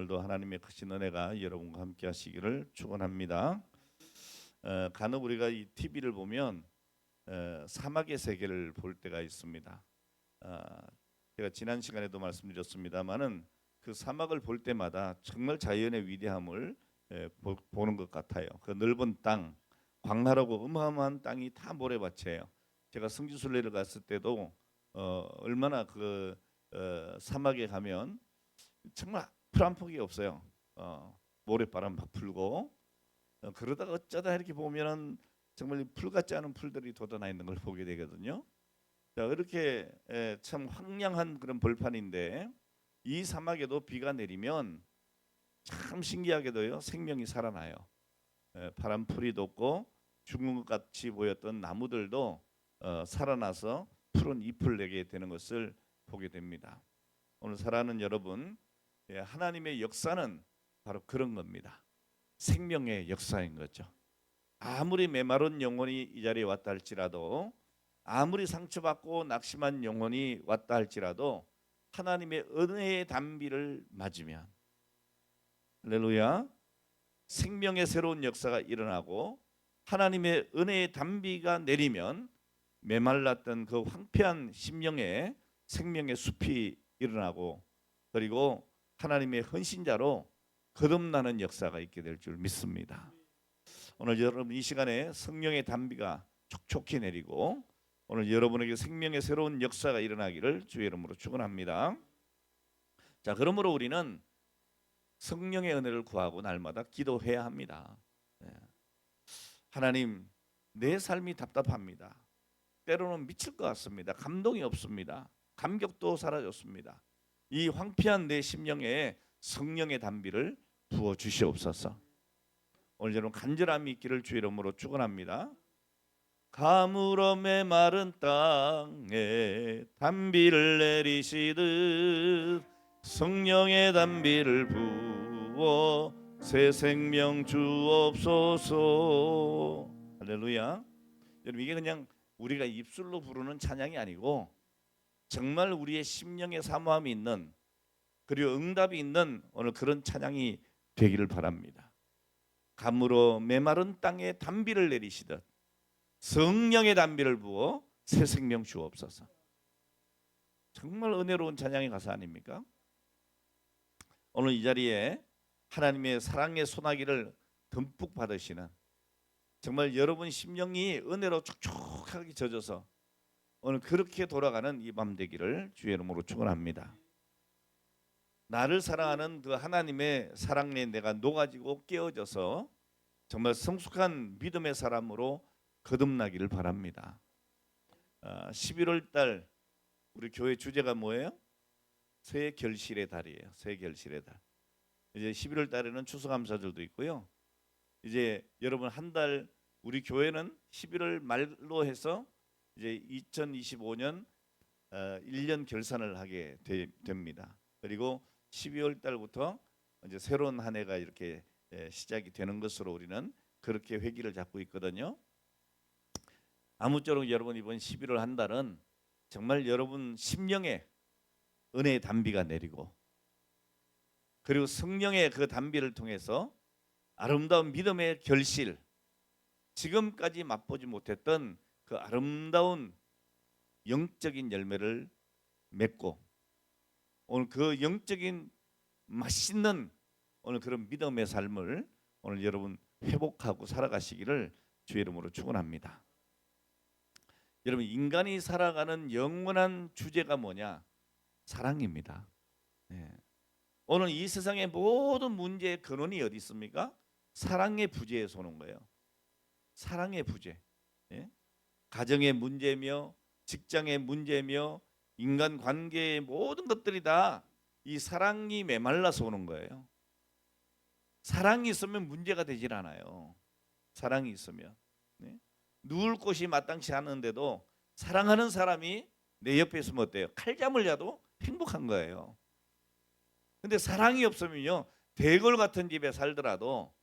오늘도 하나님의 크신 은혜가 여러분과 함께 하시기를 축원합니다. 간혹 우리가 이 TV를 보면 사막의 세계를 볼 때가 있습니다. 제가 지난 시간에도 말씀드렸습니다마는 그 사막을 볼 때마다 정말 자연의 위대함을 보는 것 같아요. 그 넓은 땅, 광활하고 어마어마한 땅이 다 모래밭이에요. 제가 성지순례를 갔을 때도 얼마나 그 사막에 가면 정말 풀 한 폭이 없어요. 모래바람 막 불고 그러다가 어쩌다 이렇게 보면은 정말 풀 같지 않은 풀들이 돋아나 있는 걸 보게 되거든요. 자, 이렇게 참 황량한 그런 벌판인데 이 사막에도 비가 내리면 참 신기하게도요 생명이 살아나요. 파란 풀이 돋고 죽은 것 같이 보였던 나무들도 살아나서 푸른 잎을 내게 되는 것을 보게 됩니다. 오늘 사랑하는 여러분, 하나님의 역사는 바로 그런 겁니다. 생명의 역사인 거죠. 아무리 메마른 영혼이 이 자리에 왔다 할지라도, 아무리 상처받고 낙심한 영혼이 왔다 할지라도 하나님의 은혜의 단비를 맞으면, 할렐루야, 생명의 새로운 역사가 일어나고 하나님의 은혜의 단비가 내리면 메말랐던 그 황폐한 심령에 생명의 숲이 일어나고, 그리고 하나님의 헌신자로 거듭나는 역사가 있게 될 줄 믿습니다. 오늘 여러분 이 시간에 성령의 단비가 촉촉히 내리고 오늘 여러분에게 생명의 새로운 역사가 일어나기를 주의 이름으로 축원합니다. 자, 그러므로 우리는 성령의 은혜를 구하고 날마다 기도해야 합니다. 하나님, 내 삶이 답답합니다. 때로는 미칠 것 같습니다. 감동이 없습니다. 감격도 사라졌습니다. 이 황폐한 내 심령에 성령의 단비를 부어 주시옵소서. 오늘 여러분 간절함이 있기를 주의 이름으로 축원합니다. 가물어 메마른 땅에 단비를 내리시듯 성령의 단비를 부어 새 생명 주옵소서. 할렐루야. 여러분, 이게 그냥 우리가 입술로 부르는 찬양이 아니고 정말 우리의 심령의 사모함이 있는, 그리고 응답이 있는 오늘 그런 찬양이 되기를 바랍니다. 가물어 메마른 땅에 단비를 내리시듯 성령의 단비를 부어 새 생명 주옵소서. 정말 은혜로운 찬양의 가사 아닙니까? 오늘 이 자리에 하나님의 사랑의 소나기를 듬뿍 받으시는, 정말 여러분 심령이 은혜로 촉촉하게 젖어서 오늘 그렇게 돌아가는 이 밤 되기를 주의 이름으로 축원합니다. 나를 사랑하는 그 하나님의 사랑에 내가 녹아지고 깨어져서 정말 성숙한 믿음의 사람으로 거듭나기를 바랍니다. 11월 달 우리 교회 주제가 뭐예요? 새 결실의 달이에요. 새 결실의 달. 이제 11월 달에는 추수감사절도 있고요. 이제 여러분 한 달, 우리 교회는 11월 말로 해서 이제 2025년 1년 결산을 하게 됩니다. 그리고 12월 달부터 이제 새로운 한 해가 이렇게 시작이 되는 것으로 우리는 그렇게 회기를 잡고 있거든요. 아무쪼록 여러분 이번 11월 한 달은 정말 여러분 심령에 은혜의 단비가 내리고, 그리고 성령의 그 단비를 통해서 아름다운 믿음의 결실, 지금까지 맛보지 못했던 그 아름다운 영적인 열매를 맺고 오늘 그 영적인 맛있는 오늘 그런 믿음의 삶을 오늘 여러분 회복하고 살아가시기를 주의 이름으로 축원합니다. 여러분, 인간이 살아가는 영원한 주제가 뭐냐? 사랑입니다. 오늘 이 세상의 모든 문제의 근원이 어디 있습니까? 사랑의 부재에서 오는 거예요. 사랑의 부재. 가정의 문제며 직장의 문제며 인간 관계의 모든 것들이 다 이 사랑이 메말라서 오는 거예요. 사랑이 있으면 문제가 되질 않아요. 사랑이 있으면. 누울 곳이 마땅치 않은데도 사랑하는 사람이 내 옆에 있으면 어때요? 칼 잡으려도 행복한 거예요. 근데 사랑이 없으면요, 대궐 같은 집에 살더라도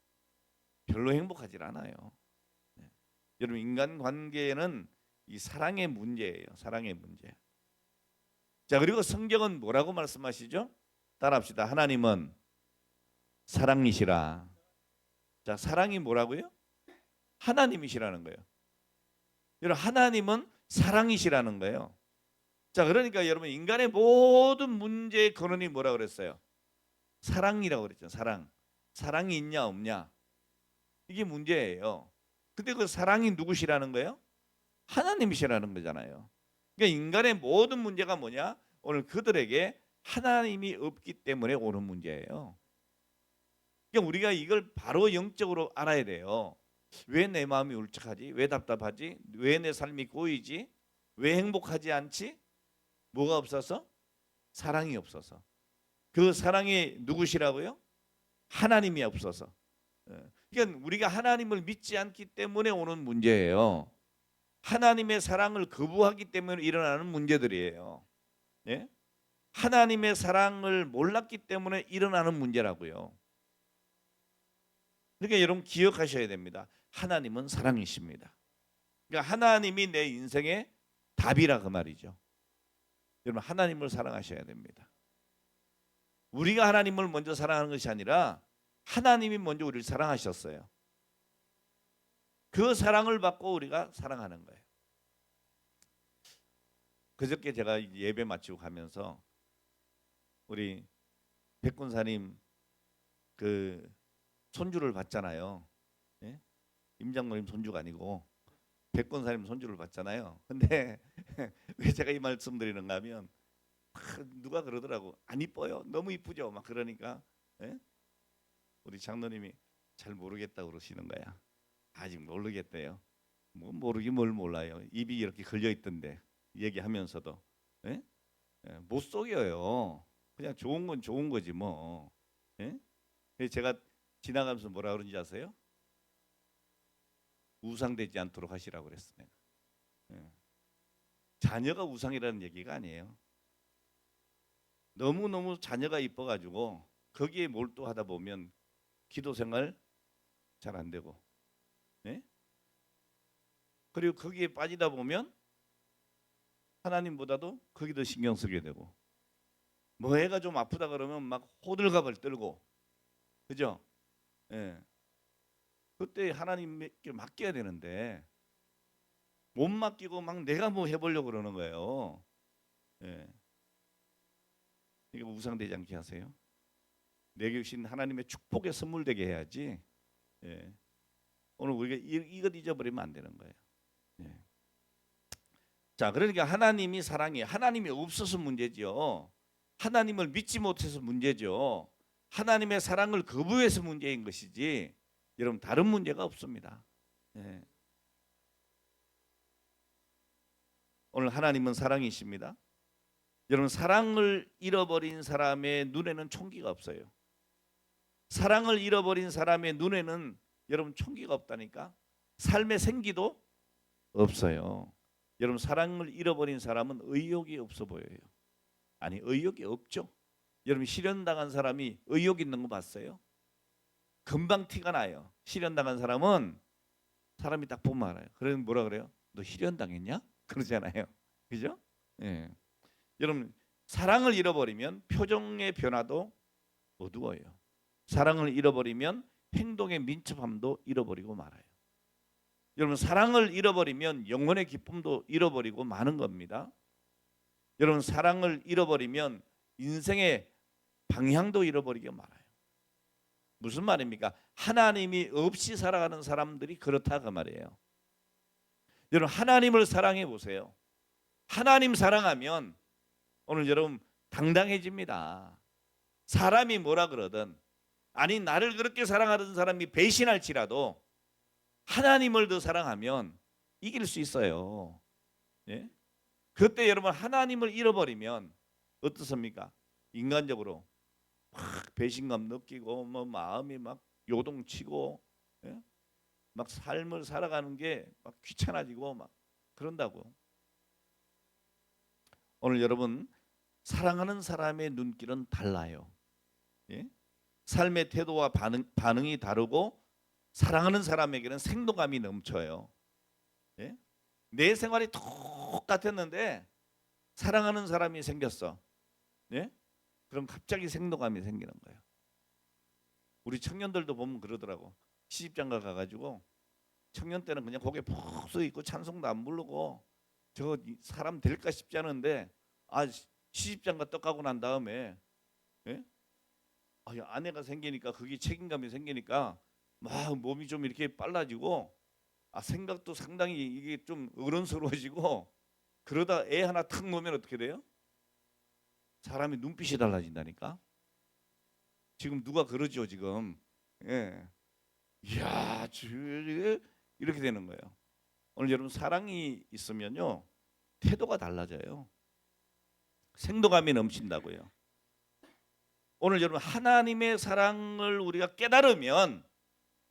별로 행복하질 않아요. 여러분, 인간 관계에는 이 사랑의 문제예요. 사랑의 문제. 자, 그리고 성경은 뭐라고 말씀하시죠? 따라합시다. 하나님은 사랑이시라. 자, 사랑이 뭐라고요? 하나님이시라는 거예요. 여러분, 하나님은 사랑이시라는 거예요. 자, 그러니까 여러분, 인간의 모든 문제의 근원이 뭐라고 그랬어요? 사랑이라고 그랬죠. 사랑. 사랑이 있냐 없냐, 이게 문제예요. 근데 그 사랑이 누구시라는 거예요? 하나님이시라는 거잖아요. 그러니까 인간의 모든 문제가 뭐냐? 오늘 그들에게 하나님이 없기 때문에 오는 문제예요. 그러니까 우리가 이걸 바로 영적으로 알아야 돼요. 왜 내 마음이 울적하지? 왜 답답하지? 왜 내 삶이 꼬이지? 왜 행복하지 않지? 뭐가 없어서? 사랑이 없어서. 그 사랑이 누구시라고요? 하나님이 없어서. 그러니까 우리가 하나님을 믿지 않기 때문에 오는 문제예요. 하나님의 사랑을 거부하기 때문에 일어나는 문제들이에요. 예? 하나님의 사랑을 몰랐기 때문에 일어나는 문제라고요. 그러니까 여러분 기억하셔야 됩니다. 하나님은 사랑이십니다. 그러니까 하나님이 내 인생의 답이라 그 말이죠. 여러분 하나님을 사랑하셔야 됩니다. 우리가 하나님을 먼저 사랑하는 것이 아니라 하나님이 먼저 우리를 사랑하셨어요. 그 사랑을 받고 우리가 사랑하는 거예요. 그저께 제가 예배 마치고 가면서 우리 백군사님 그 손주를 봤잖아요. 예? 임장로님 손주가 아니고 백군사님 손주를 봤잖아요. 근데 왜 제가 이 말씀 드리는가 하면 누가 그러더라고. 안 이뻐요. 너무 이쁘죠. 막 그러니까 예? 우리 장로님이 잘 모르겠다고 그러시는 거야. 아직 모르겠대요. 뭐 모르긴 뭘 몰라요. 입이 이렇게 걸려 있던데 얘기하면서도 예? 예, 못 속여요. 그냥 좋은 건 좋은 거지 뭐. 예? 제가 지나가면서 뭐라 그런지 아세요? 우상되지 않도록 하시라고 그랬어요. 예. 자녀가 우상이라는 얘기가 아니에요. 너무너무 자녀가 이뻐가지고 거기에 몰두하다 보면 기도 생활 잘 안 되고, 예? 그리고 거기에 빠지다 보면 하나님보다도 거기도 신경 쓰게 되고, 뭐 애가 좀 아프다 그러면 막 호들갑을 떨고, 그죠? 예. 그때 하나님께 맡겨야 되는데 못 맡기고 막 내가 뭐 해보려고 그러는 거예요. 예. 이거 우상되지 않게 하세요. 내게 주신 하나님의 축복의 선물 되게 해야지. 예. 오늘 우리가 이것 잊어버리면 안 되는 거예요. 예. 자, 그러니까 하나님이 사랑이에요. 하나님이 없어서 문제죠. 하나님을 믿지 못해서 문제죠. 하나님의 사랑을 거부해서 문제인 것이지 여러분 다른 문제가 없습니다. 예. 오늘 하나님은 사랑이십니다. 여러분 사랑을 잃어버린 사람의 눈에는 총기가 없어요. 사랑을 잃어버린 사람의 눈에는 여러분 총기가 없다니까. 삶의 생기도 없어요. 여러분 사랑을 잃어버린 사람은 의욕이 없어 보여요. 아니 의욕이 없죠. 여러분 실현당한 사람이 의욕 있는 거 봤어요? 금방 티가 나요. 실현당한 사람은 사람이 딱 보면 알아요. 그래서 뭐라 그래요? 너 실현당했냐? 그러잖아요. 그죠? 예. 여러분 사랑을 잃어버리면 표정의 변화도 어두워요. 사랑을 잃어버리면 행동의 민첩함도 잃어버리고 말아요. 여러분 사랑을 잃어버리면 영혼의 기쁨도 잃어버리고 마는 겁니다. 여러분 사랑을 잃어버리면 인생의 방향도 잃어버리게 말아요. 무슨 말입니까? 하나님이 없이 살아가는 사람들이 그렇다 그 말이에요. 여러분 하나님을 사랑해 보세요. 하나님 사랑하면 오늘 여러분 당당해집니다. 사람이 뭐라 그러든 아니 나를 그렇게 사랑하던 사람이 배신할지라도 하나님을 더 사랑하면 이길 수 있어요. 예? 그때 여러분 하나님을 잃어버리면 어떻습니까? 인간적으로 막 배신감 느끼고 뭐 마음이 막 요동치고, 예? 막 삶을 살아가는 게 막 귀찮아지고 막 그런다고. 오늘 여러분 사랑하는 사람의 눈길은 달라요. 예? 삶의 태도와 반응이 다르고 사랑하는 사람에게는 생동감이 넘쳐요. 예? 내 생활이 똑같았는데 사랑하는 사람이 생겼어. 예? 그럼 갑자기 생동감이 생기는 거예요. 우리 청년들도 보면 그러더라고. 시집장가 가가지고 청년 때는 그냥 고개 푹 서 있고 찬송도 안 부르고 저 사람 될까 싶지 않은데 시집장가 떡 가고 난 다음에 예? 아내가 생기니까 그게 책임감이 생기니까 막 몸이 좀 이렇게 빨라지고 생각도 상당히 이게 좀 어른스러워지고 그러다 애 하나 탁 놓으면 어떻게 돼요? 사람이 눈빛이 달라진다니까. 지금 누가 그러죠 지금. 예. 이야 이렇게 되는 거예요. 오늘 여러분 사랑이 있으면요 태도가 달라져요. 생동감이 넘친다고요. 오늘 여러분 하나님의 사랑을 우리가 깨달으면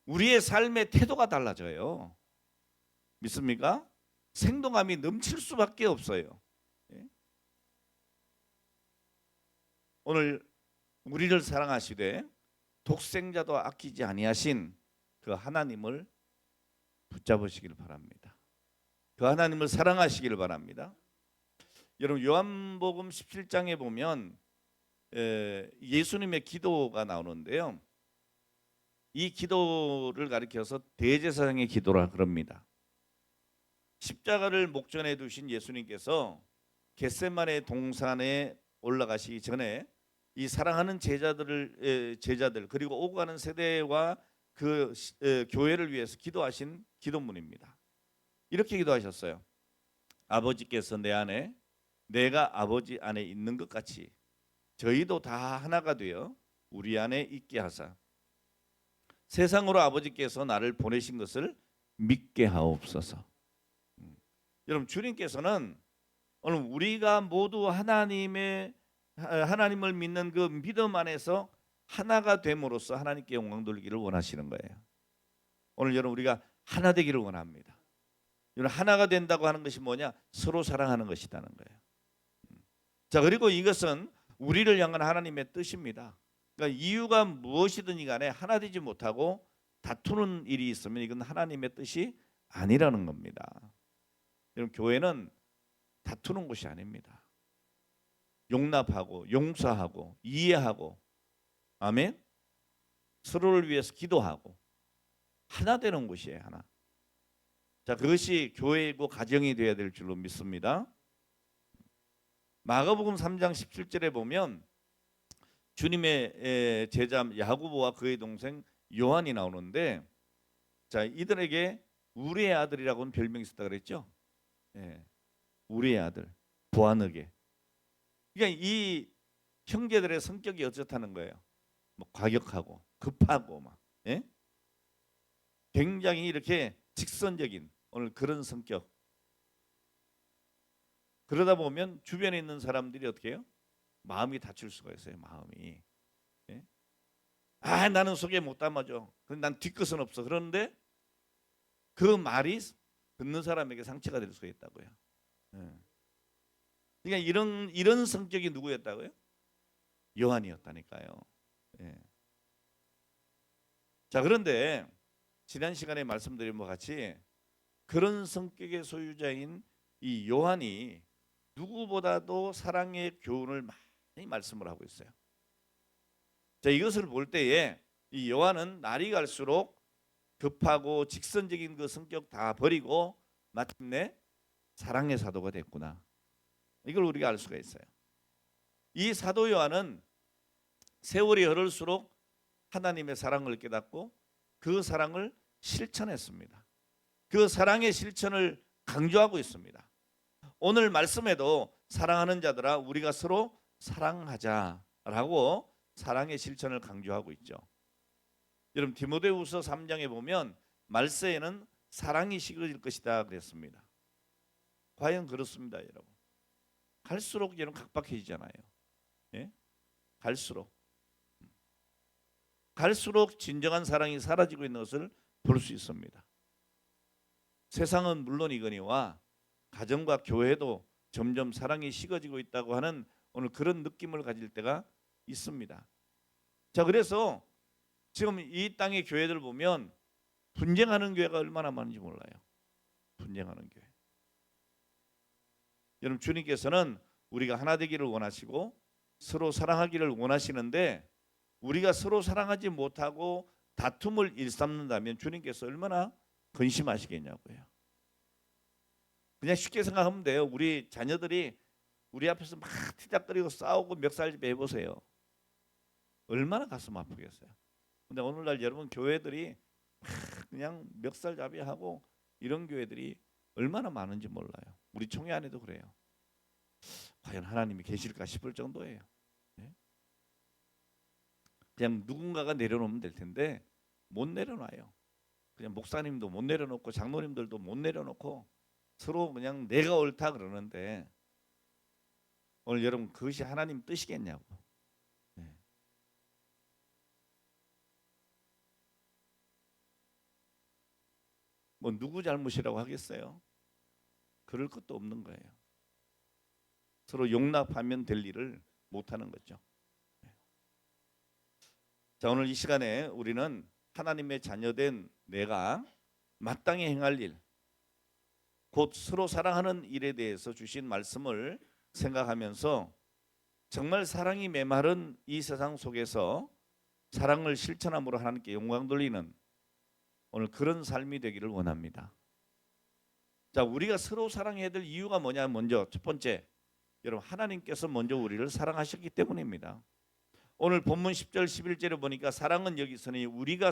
우리의 삶의 태도가 달라져요. 믿습니까? 생동감이 넘칠 수밖에 없어요. 예? 오늘 우리를 사랑하시되 독생자도 아끼지 아니하신 그 하나님을 붙잡으시길 바랍니다. 그 하나님을 사랑하시길 바랍니다. 여러분 요한복음 17장에 보면 예수님의 기도가 나오는데요. 이 기도를 가리켜서 대제사장의 기도라 그럽니다. 십자가를 목전에 두신 예수님께서 겟세마네 동산에 올라가시기 전에 이 사랑하는 제자들 그리고 오고 가는 세대와 그 교회를 위해서 기도하신 기도문입니다. 이렇게 기도하셨어요. 아버지께서 내 안에 내가 아버지 안에 있는 것 같이 저희도 다 하나가 되어 우리 안에 있게 하사 세상으로 아버지께서 나를 보내신 것을 믿게 하옵소서. 여러분 주님께서는 오늘 우리가 모두 하나님을 믿는 그 믿음 안에서 하나가 됨으로써 하나님께 영광 돌리기를 원하시는 거예요. 오늘 여러분 우리가 하나 되기를 원합니다. 여러분 하나가 된다고 하는 것이 뭐냐? 서로 사랑하는 것이라는 거예요. 자, 그리고 이것은 우리를 향한 하나님의 뜻입니다. 그러니까 이유가 무엇이든지 간에 하나 되지 못하고 다투는 일이 있으면 이건 하나님의 뜻이 아니라는 겁니다. 여러분 교회는 다투는 곳이 아닙니다. 용납하고 용서하고 이해하고 아멘. 서로를 위해서 기도하고 하나 되는 곳이에요. 하나. 자, 그것이 교회이고 가정이 되어야 될 줄로 믿습니다. 마가복음 3장 17절에 보면 주님의 제자 야고보와 그의 동생 요한이 나오는데 자, 이들에게 우리의 아들이라고는 별명이 있었다 그랬죠. 예, 우리의 아들 보아느게. 그러니까 이 형제들의 성격이 어떻다는 거예요. 뭐 과격하고 급하고 막 예? 굉장히 이렇게 직선적인 오늘 그런 성격. 그러다 보면 주변에 있는 사람들이 어떻게 해요? 마음이 다칠 수가 있어요. 마음이. 예? 나는 속에 못 담아줘. 난 뒤끝은 없어. 그런데 그 말이 듣는 사람에게 상처가 될 수가 있다고요. 예. 그러니까 이런 성격이 누구였다고요? 요한이었다니까요. 예. 자, 그런데 지난 시간에 말씀드린 것 같이 그런 성격의 소유자인 이 요한이 누구보다도 사랑의 교훈을 많이 말씀을 하고 있어요. 자, 이것을 볼 때에 이 요한은 날이 갈수록 급하고 직선적인 그 성격 다 버리고 마침내 사랑의 사도가 됐구나. 이걸 우리가 알 수가 있어요. 이 사도 요한은 세월이 흐를수록 하나님의 사랑을 깨닫고 그 사랑을 실천했습니다. 그 사랑의 실천을 강조하고 있습니다. 오늘 말씀에도 사랑하는 자들아 우리가 서로 사랑하자라고 사랑의 실천을 강조하고 있죠. 여러분 디모데후서 3장에 보면 말세에는 사랑이 식어질 것이다 그랬습니다. 과연 그렇습니다, 여러분. 갈수록 여러분 각박해지잖아요. 예? 갈수록 진정한 사랑이 사라지고 있는 것을 볼 수 있습니다. 세상은 물론이거니와 가정과 교회도 점점 사랑이 식어지고 있다고 하는 오늘 그런 느낌을 가질 때가 있습니다. 자, 그래서 지금 이 땅의 교회들 보면 분쟁하는 교회가 얼마나 많은지 몰라요. 분쟁하는 교회. 여러분 주님께서는 우리가 하나 되기를 원하시고 서로 사랑하기를 원하시는데 우리가 서로 사랑하지 못하고 다툼을 일삼는다면 주님께서 얼마나 근심하시겠냐고요. 그냥 쉽게 생각하면 돼요. 우리 자녀들이 우리 앞에서 막 티닥거리고 싸우고 멱살잡이 해보세요. 얼마나 가슴 아프겠어요. 근데 오늘날 여러분 교회들이 그냥 멱살잡이하고 이런 교회들이 얼마나 많은지 몰라요. 우리 총회 안에도 그래요. 과연 하나님이 계실까 싶을 정도예요. 네? 그냥 누군가가 내려놓으면 될 텐데 못 내려놔요. 그냥 목사님도 못 내려놓고 장로님들도 못 내려놓고 서로 그냥 내가 옳다 그러는데 오늘 여러분 그것이 하나님 뜻이겠냐고. 네. 뭐 누구 잘못이라고 하겠어요? 그럴 것도 없는 거예요. 서로 용납하면 될 일을 못하는 거죠. 네. 자, 오늘 이 시간에 우리는 하나님의 자녀된 내가 마땅히 행할 일, 곧 서로 사랑하는 일에 대해서 주신 말씀을 생각하면서 정말 사랑이 메마른 이 세상 속에서 사랑을 실천함으로 하나님께 영광 돌리는 오늘 그런 삶이 되기를 원합니다. 자, 우리가 서로 사랑해야 될 이유가 뭐냐? 먼저 첫 번째, 여러분 하나님께서 먼저 우리를 사랑하셨기 때문입니다. 오늘 본문 10절 11절에 보니까 사랑은 여기서는 우리가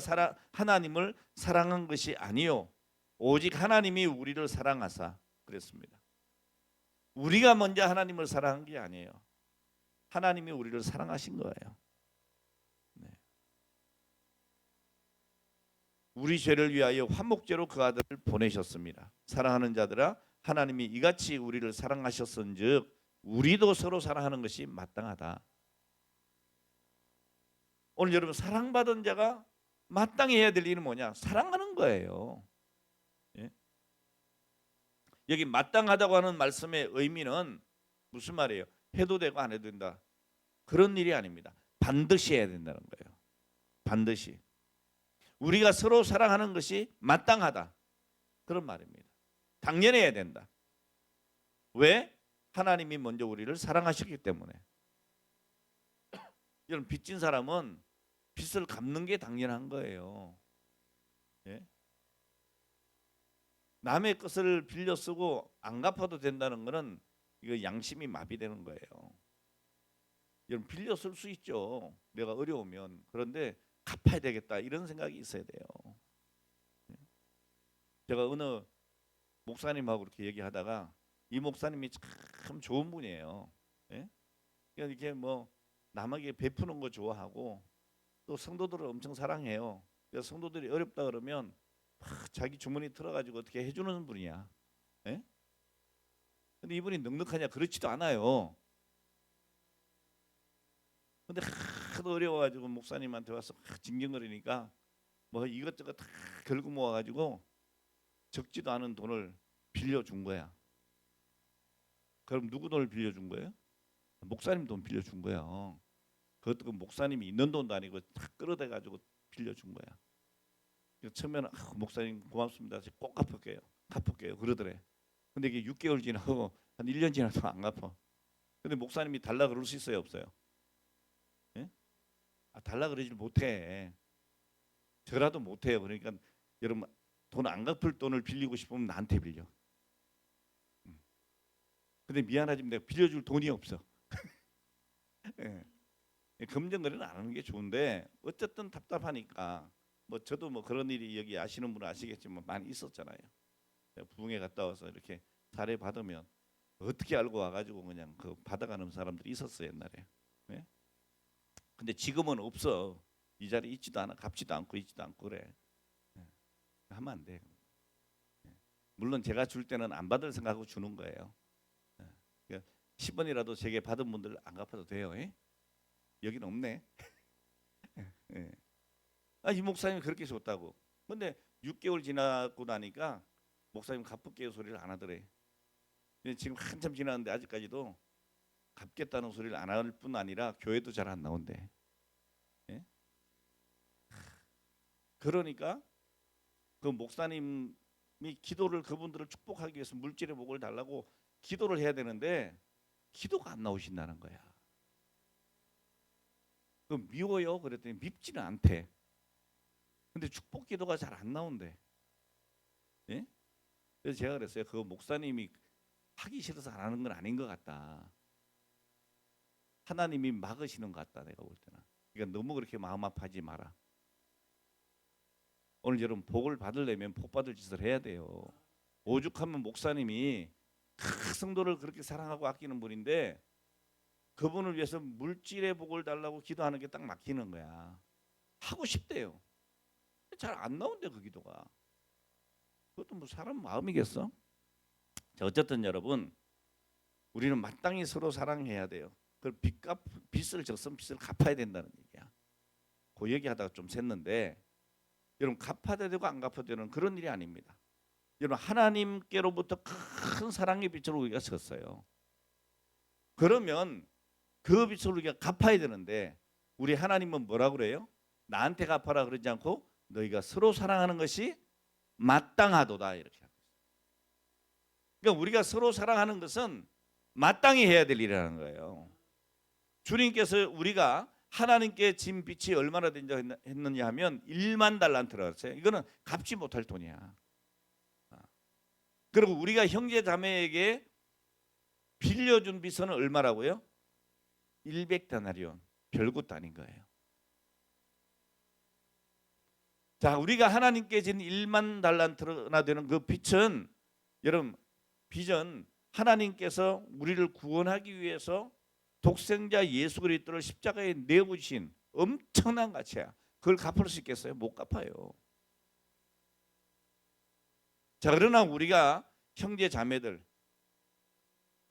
하나님을 사랑한 것이 아니요 오직 하나님이 우리를 사랑하사 그랬습니다. 우리가 먼저 하나님을 사랑한 게 아니에요. 하나님이 우리를 사랑하신 거예요. 네. 우리 죄를 위하여 화목제로 그 아들을 보내셨습니다. 사랑하는 자들아 하나님이 이같이 우리를 사랑하셨은즉 우리도 서로 사랑하는 것이 마땅하다. 오늘 여러분 사랑받은 자가 마땅히 해야 될 일은 뭐냐? 사랑하는 거예요. 예? 여기 마땅하다고 하는 말씀의 의미는 무슨 말이에요? 해도 되고 안 해도 된다. 그런 일이 아닙니다. 반드시 해야 된다는 거예요. 반드시. 우리가 서로 사랑하는 것이 마땅하다. 그런 말입니다. 당연히 해야 된다. 왜? 하나님이 먼저 우리를 사랑하셨기 때문에. 여러분 빚진 사람은 빚을 갚는 게 당연한 거예요. 예? 남의 것을 빌려 쓰고 안 갚아도 된다는 것은 이거 양심이 마비되는 거예요. 여러분 빌려 쓸 수 있죠. 내가 어려우면. 그런데 갚아야 되겠다 이런 생각이 있어야 돼요. 예? 제가 어느 목사님하고 이렇게 얘기하다가 이 목사님이 참 좋은 분이에요. 예? 그러니까 이렇게 뭐 남에게 베푸는 거 좋아하고 또 성도들을 엄청 사랑해요. 그래서 성도들이 어렵다 그러면 자기 주머니 틀어가지고 어떻게 해주는 분이야. 예? 근데 이분이 넉넉하냐? 그렇지도 않아요. 근데 하도 어려워가지고 목사님한테 와서 징징거리니까 뭐 이것저것 다 결국 모아가지고 적지도 않은 돈을 빌려준 거야. 그럼 누구 돈을 빌려준 거예요? 목사님 돈 빌려준 거야. 그것도 그 목사님이 있는 돈도 아니고 다 끌어대가지고 빌려준 거야. 처음에는 목사님 고맙습니다. 꼭 갚을게요. 갚을게요. 그러더래. 근데 이게 6개월 지나고 한 1년 지나도 안 갚아. 근데 목사님이 달라 그럴 수 있어요, 없어요? 예? 달라 그러질 못해. 저라도 못해요. 그러니까 여러분 돈 안 갚을 돈을 빌리고 싶으면 나한테 빌려. 근데 미안하지만 내가 빌려줄 돈이 없어. 예. 금전거래는 안 하는 게 좋은데 어쨌든 답답하니까 뭐 저도 뭐 그런 일이 여기 아시는 분은 아시겠지만 많이 있었잖아요. 부흥회 갔다 와서 이렇게 사례 받으면 어떻게 알고 와가지고 그냥 그 받아가는 사람들이 있었어요 옛날에. 네? 근데 지금은 없어. 이 자리 있지도 않아, 갚지도 않고 있지도 않고 그래. 네. 하면 안 돼. 네. 물론 제가 줄 때는 안 받을 생각하고 주는 거예요. 네. 그러니까 10원이라도 제게 받은 분들 안 갚아도 돼요. 예? 여기는 없네. 예. 이 목사님이 그렇게 줬다고. 근데 6개월 지나고 나니까 목사님 갚을게요 소리를 안 하더래. 근데 지금 한참 지났는데 아직까지도 갚겠다는 소리를 안 할 뿐 아니라 교회도 잘 안 나온대. 예? 그러니까 그 목사님이 기도를 그분들을 축복하기 위해서 물질의 복을 달라고 기도를 해야 되는데 기도가 안 나오신다는 거야. 그 미워요? 그랬더니 밉지는 않대. 근데 축복 기도가 잘 안 나온대. 예? 그래서 제가 그랬어요. 그 목사님이 하기 싫어서 안 하는 건 아닌 것 같다. 하나님이 막으시는 것 같다. 내가 볼 때는. 그러니까 너무 그렇게 마음 아파하지 마라. 오늘 여러분 복을 받으려면 복 받을 짓을 해야 돼요. 오죽하면 목사님이 큰 성도를 그렇게 사랑하고 아끼는 분인데 그분을 위해서 물질의 복을 달라고 기도하는 게 딱 막히는 거야. 하고 싶대요. 잘 안 나온대 그 기도가. 그것도 뭐 사람 마음이겠어? 자, 어쨌든 여러분 우리는 마땅히 서로 사랑해야 돼요. 그 빚을 졌으면 빚을 갚아야 된다는 얘기야. 그 얘기하다가 좀 샜는데 여러분 갚아야 되고 안 갚아야 되는 그런 일이 아닙니다. 여러분 하나님께로부터 큰 사랑의 빚을 우리가 졌어요. 그러면 그 빚을 우리가 갚아야 되는데 우리 하나님은 뭐라 그래요? 나한테 갚아라 그러지 않고 너희가 서로 사랑하는 것이 마땅하도다 이렇게 하고 있어요. 그러니까 우리가 서로 사랑하는 것은 마땅히 해야 될 일이라는 거예요. 주님께서 우리가 하나님께 진 빚이 얼마나 했느냐 하면 1만 달란트라고 했어요. 이거는 갚지 못할 돈이야. 그리고 우리가 형제 자매에게 빌려준 빚은 얼마라고요? 100데나리온. 별것도 아닌 거예요. 자, 우리가 하나님께 진 1만 달란트나 되는 그 빚은 여러분 빚은 하나님께서 우리를 구원하기 위해서 독생자 예수 그리스도를 십자가에 내어주신 엄청난 가치야. 그걸 갚을 수 있겠어요? 못 갚아요. 자, 그러나 우리가 형제 자매들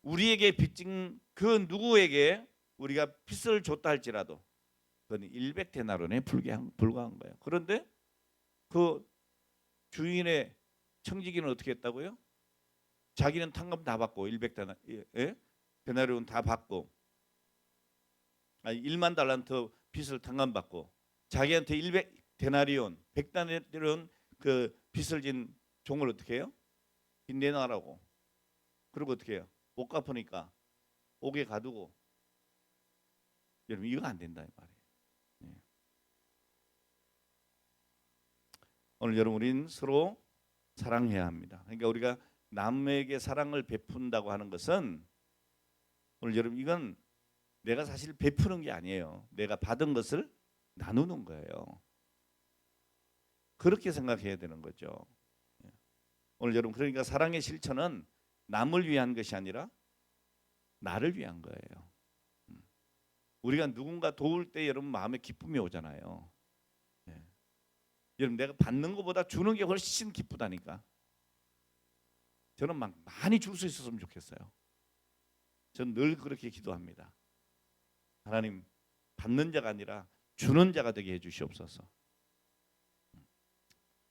우리에게 빚진 그 누구에게 우리가 빚을 줬다 할지라도 그건 100데나리온에 불과한 거예요. 그런데 그 주인의 청지기는 어떻게 했다고요? 자기는 탕감 다 받고 100데나리온 다 받고 1만 달란트 빚을 탕감받고 자기한테 100데나리온 100데나리온 그 빚을 진 종을 어떻게 해요? 빚 내놔라고. 그리고 어떻게 해요? 못 갚으니까 옥에 가두고. 여러분 이거 안 된다 이 말이에요. 네. 오늘 여러분 우리는 서로 사랑해야 합니다. 그러니까 우리가 남에게 사랑을 베푼다고 하는 것은 오늘 여러분 이건 내가 사실 베푸는 게 아니에요. 내가 받은 것을 나누는 거예요. 그렇게 생각해야 되는 거죠. 오늘 여러분 그러니까 사랑의 실천은 남을 위한 것이 아니라 나를 위한 거예요. 우리가 누군가 도울 때 여러분 마음에 기쁨이 오잖아요. 여러분 내가 받는 것보다 주는 게 훨씬 기쁘다니까. 저는 막 많이 줄 수 있었으면 좋겠어요. 저는 늘 그렇게 기도합니다. 하나님 받는 자가 아니라 주는 자가 되게 해주시옵소서.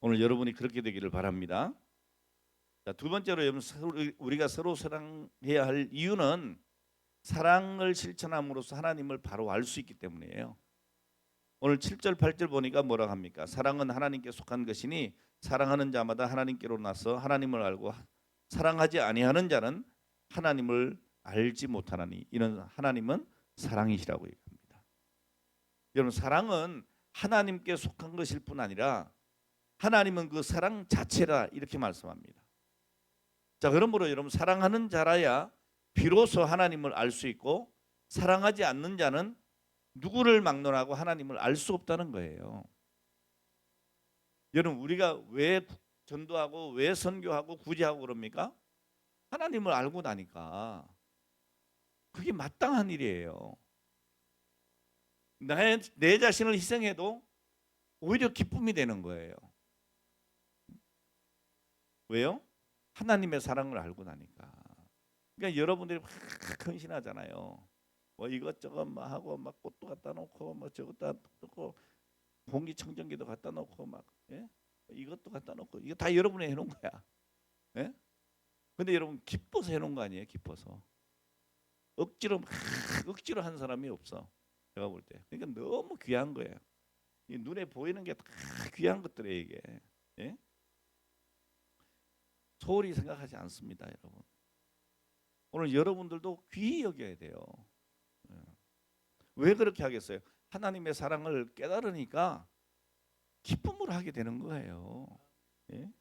오늘 여러분이 그렇게 되기를 바랍니다. 자, 두 번째로 여러분 우리가 서로 사랑해야 할 이유는 사랑을 실천함으로써 하나님을 바로 알 수 있기 때문이에요. 오늘 7절 8절 보니까 뭐라고 합니까? 사랑은 하나님께 속한 것이니 사랑하는 자마다 하나님께로 나서 하나님을 알고 사랑하지 아니하는 자는 하나님을 알지 못하나니 이는 하나님은 사랑이시라고 얘기합니다. 여러분 사랑은 하나님께 속한 것일 뿐 아니라 하나님은 그 사랑 자체라 이렇게 말씀합니다. 자, 그러므로 여러분 사랑하는 자라야 비로소 하나님을 알 수 있고 사랑하지 않는 자는 누구를 막론하고 하나님을 알 수 없다는 거예요. 여러분 우리가 왜 전도하고 왜 선교하고 구제하고 그럽니까? 하나님을 알고 나니까. 그게 마땅한 일이에요. 내 자신을 희생해도 오히려 기쁨이 되는 거예요. 왜요? 하나님의 사랑을 알고 나니까. 그러니까 여러분들이 막 헌신하잖아요. 뭐 이것저것 막 하고 막 꽃도 갖다 놓고 뭐 저것도 갖다 놓고 공기청정기도 갖다 놓고 막 이것도 갖다 놓고 이거 다 여러분이 해놓은 거야. 예? 근데 여러분 기뻐서 해놓은 거 아니에요? 기뻐서 억지로 한 사람이 없어. 제가 볼 때. 그러니까 너무 귀한 거예요. 이 눈에 보이는 게 다 귀한 것들이에요 이게. 예? 소홀히 생각하지 않습니다, 여러분. 오늘 여러분들도 귀히 여겨야 돼요. 왜 그렇게 하겠어요? 하나님의 사랑을 깨달으니까 기쁨을 하게 되는 거예요. 예?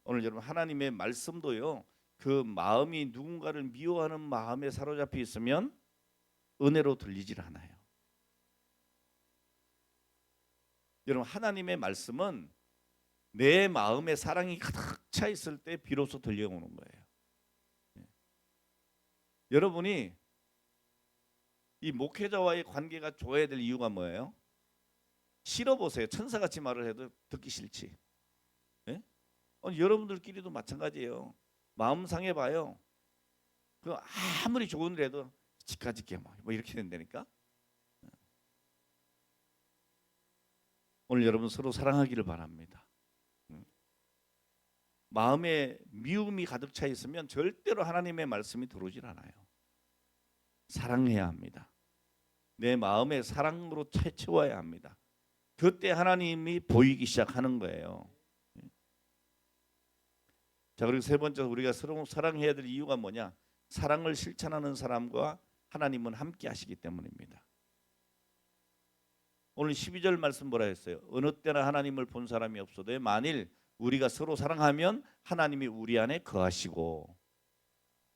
오늘 여러분 하나님의 말씀도요. 그 마음이 누군가를 미워하는 마음에 사로잡혀 있으면 은혜로 들리질 않아요. 여러분 하나님의 말씀은 내 마음에 사랑이 가득 차 있을 때 비로소 들려오는 거예요. 예. 여러분이 이 목회자와의 관계가 좋아야 될 이유가 뭐예요? 싫어보세요. 천사같이 말을 해도 듣기 싫지. 예? 여러분들끼리도 마찬가지예요. 마음 상해봐요. 그 아무리 좋은 일해도 지까지게 뭐 이렇게 된다니까. 오늘 여러분 서로 사랑하기를 바랍니다. 마음에 미움이 가득 차 있으면 절대로 하나님의 말씀이 들어오질 않아요. 사랑해야 합니다. 내 마음에 사랑으로 채워야 합니다. 그때 하나님이 보이기 시작하는 거예요. 자, 그리고 세 번째 우리가 서로 사랑해야 될 이유가 뭐냐? 사랑을 실천하는 사람과 하나님은 함께 하시기 때문입니다. 오늘 12절 말씀 뭐라 했어요? 어느 때나 하나님을 본 사람이 없어도 만일 우리가 서로 사랑하면 하나님이 우리 안에 거하시고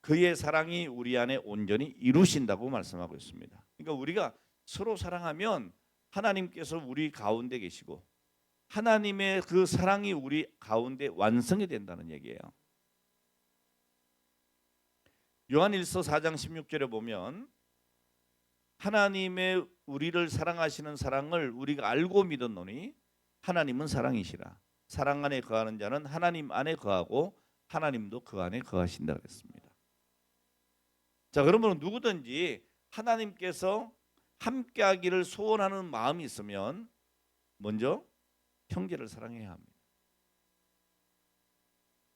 그의 사랑이 우리 안에 온전히 이루신다고 말씀하고 있습니다. 그러니까 우리가 서로 사랑하면 하나님께서 우리 가운데 계시고 하나님의 그 사랑이 우리 가운데 완성이 된다는 얘기예요. 요한일서 4장 16절에 보면 하나님의 우리를 사랑하시는 사랑을 우리가 알고 믿었노니 하나님은 사랑이시라. 사랑 안에 거하는 자는 하나님 안에 거하고 하나님도 그 안에 거하신다 그랬습니다. 자, 그러면 누구든지 하나님께서 함께하기를 소원하는 마음이 있으면 먼저 형제를 사랑해야 합니다.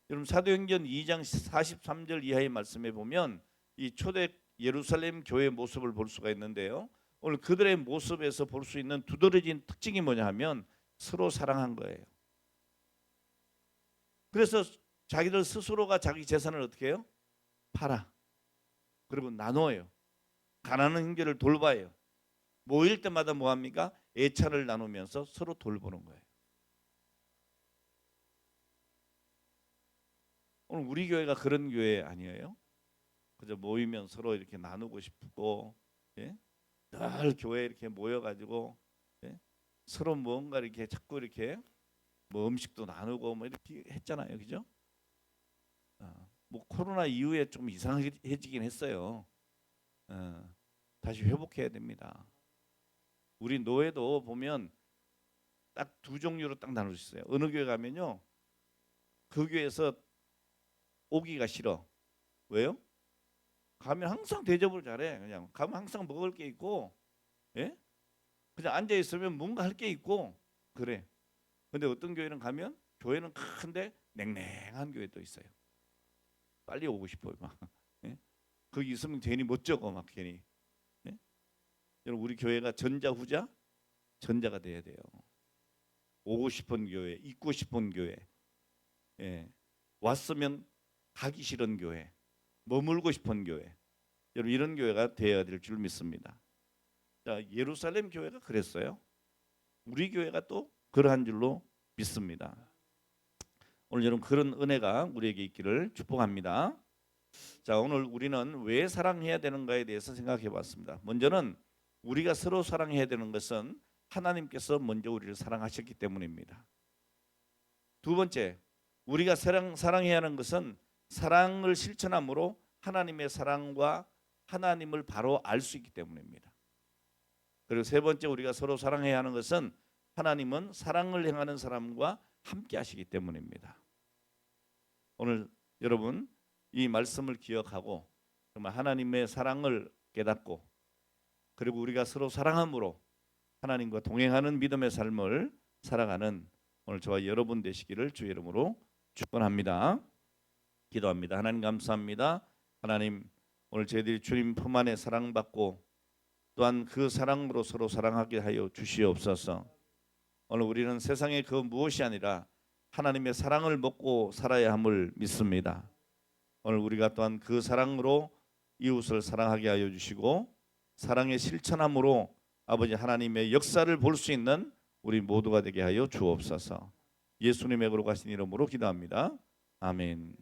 여러분 사도행전 2장 43절 이하의 말씀에 보면 이 초대 예루살렘 교회의 모습을 볼 수가 있는데요. 오늘 그들의 모습에서 볼 수 있는 두드러진 특징이 뭐냐 하면 서로 사랑한 거예요. 그래서 자기들 스스로가 자기 재산을 어떻게 해요? 팔아. 그리고 나눠요. 가난한 형제를 돌봐요. 모일 때마다 뭐합니까? 애찬을 나누면서 서로 돌보는 거예요. 오늘 우리 교회가 그런 교회 아니에요? 그저 모이면 서로 이렇게 나누고 싶고, 예? 늘 교회에 이렇게 모여가지고, 예? 서로 뭔가 이렇게 자꾸 이렇게 뭐 음식도 나누고 뭐 이렇게 했잖아요, 그죠? 뭐 코로나 이후에 좀 이상해지긴 했어요. 다시 회복해야 됩니다. 우리 노회도 보면 딱 두 종류로 딱 나눌 수 있어요. 어느 교회 가면요, 그 교회에서 오기가 싫어. 왜요? 가면 항상 대접을 잘해. 그냥 가면 항상 먹을 게 있고, 예? 그냥 앉아 있으면 뭔가 할 게 있고 그래. 근데 어떤 교회는 가면 교회는 큰데 냉랭한 교회도 있어요. 빨리 오고 싶어요, 막. 예? 거기 있으면 괜히 멋쩍어, 막 괜히. 예? 여러분 우리 교회가 전자 후자 전자가 돼야 돼요. 오고 싶은 교회, 있고 싶은 교회, 예. 왔으면 가기 싫은 교회, 머물고 싶은 교회. 여러분 이런 교회가 되어야 될 줄 믿습니다. 자, 예루살렘 교회가 그랬어요. 우리 교회가 또 그러한 줄로 믿습니다. 오늘 여러분 그런 은혜가 우리에게 있기를 축복합니다. 자, 오늘 우리는 왜 사랑해야 되는가에 대해서 생각해 봤습니다. 먼저는 우리가 서로 사랑해야 되는 것은 하나님께서 먼저 우리를 사랑하셨기 때문입니다. 두 번째, 우리가 사랑해야 하는 것은 사랑을 실천함으로 하나님의 사랑과 하나님을 바로 알 수 있기 때문입니다. 그리고 세 번째, 우리가 서로 사랑해야 하는 것은 하나님은 사랑을 행하는 사람과 함께 하시기 때문입니다. 오늘 여러분 이 말씀을 기억하고 정말 하나님의 사랑을 깨닫고 그리고 우리가 서로 사랑함으로 하나님과 동행하는 믿음의 삶을 살아가는 오늘 저와 여러분 되시기를 주의 이름으로 축원합니다. 기도합니다. 하나님 감사합니다. 하나님 오늘 저희들이 주님 품 안에 사랑받고 또한 그 사랑으로 서로 사랑하게 하여 주시옵소서. 오늘 우리는 세상의 그 무엇이 아니라 하나님의 사랑을 먹고 살아야 함을 믿습니다. 오늘 우리가 또한 그 사랑으로 이웃을 사랑하게 하여 주시고 사랑의 실천함으로 아버지 하나님의 역사를 볼 수 있는 우리 모두가 되게 하여 주옵소서. 예수님의 거룩하신 이름으로 기도합니다. 아멘.